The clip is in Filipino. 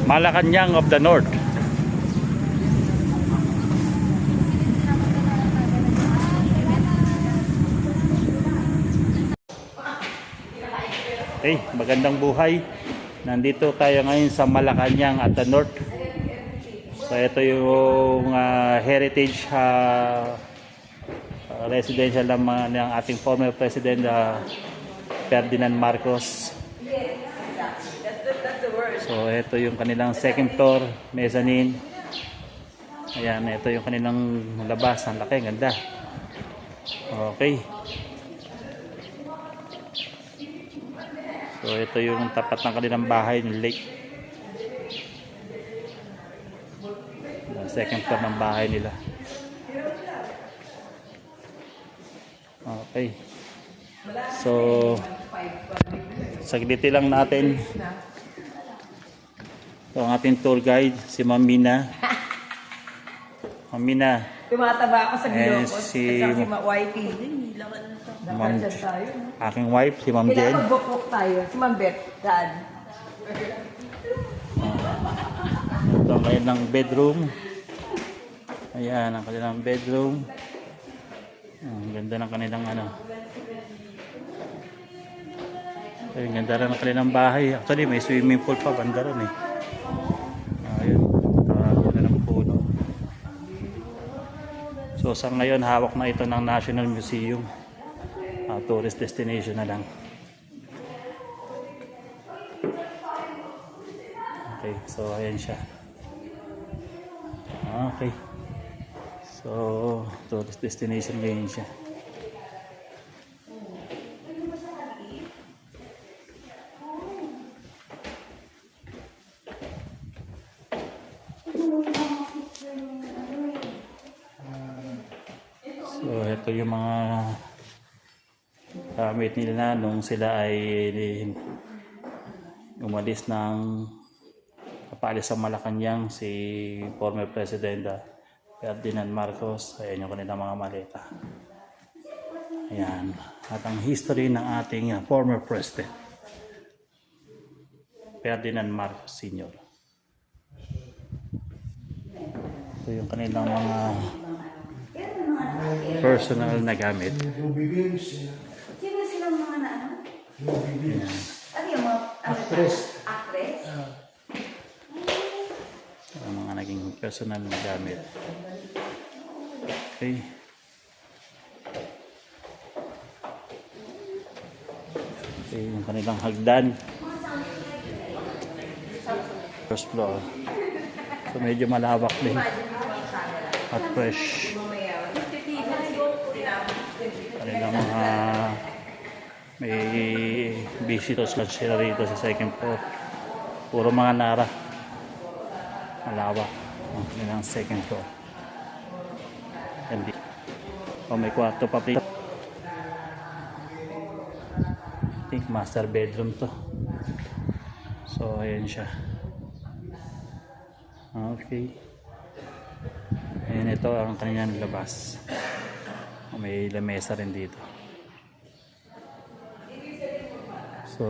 Malacanang of the North. Okay, magandang buhay. Nandito tayo ngayon sa Malacanang at the North. So ito yung heritage residential ng ating former President Ferdinand Marcos. So ito yung kanilang second floor, mezzanine. Ayan, ito yung kanilang labas. Ang laki, ganda. Okay. So ito yung tapat ng kanilang bahay, yung lake. Second floor ng bahay nila. Okay. So saglitin lang natin. So ang ating tour guide, si Ma'am Mina. Ma'am Mina. Tumataba ako sa Ilocos. Si Wifey. Ma'am, aking wife, si Ma'am Jen. Kailangan magbukbuk tayo. Si Ma'am Beth. Dad. Ito ang kanilang bedroom. Ayan, ang kanilang bedroom. Ang ganda ng kanilang Ang ganda rin ng kanilang bahay. Actually, may swimming pool pa, banda rin eh. Ayun, ganda ng puno. So sa ngayon, hawak na ito ng National Museum. Tourist destination na lang. Okay, so ayan siya. Okay. So, tourist destination ngayon siya. So, ito yung mga gamit nila nung sila ay umalis ng kapalis sa Malacanang, si former President Ferdinand Marcos. Ayan yung kanilang mga maleta. Ayan. At ang history ng ating former President Ferdinand Marcos Sr. Ito yung kanilang mga personal na gamit. Sino silang mga na ano? Ayan. Ano yung mga actress? Ang mga naging personal na gamit. Okay. Okay, yung kanilang hagdan. First floor. So medyo malawak din. At fresh. Kanilang mga may visitors lodge sila rito sa second floor. Puro mga nara. Malawak. Ang kanilang second floor. Hindi. May kwarto pa dito. I think master bedroom to. So ayan siya. Okay. Ayan, ito ang kanilang labas. May lamesa rin dito. So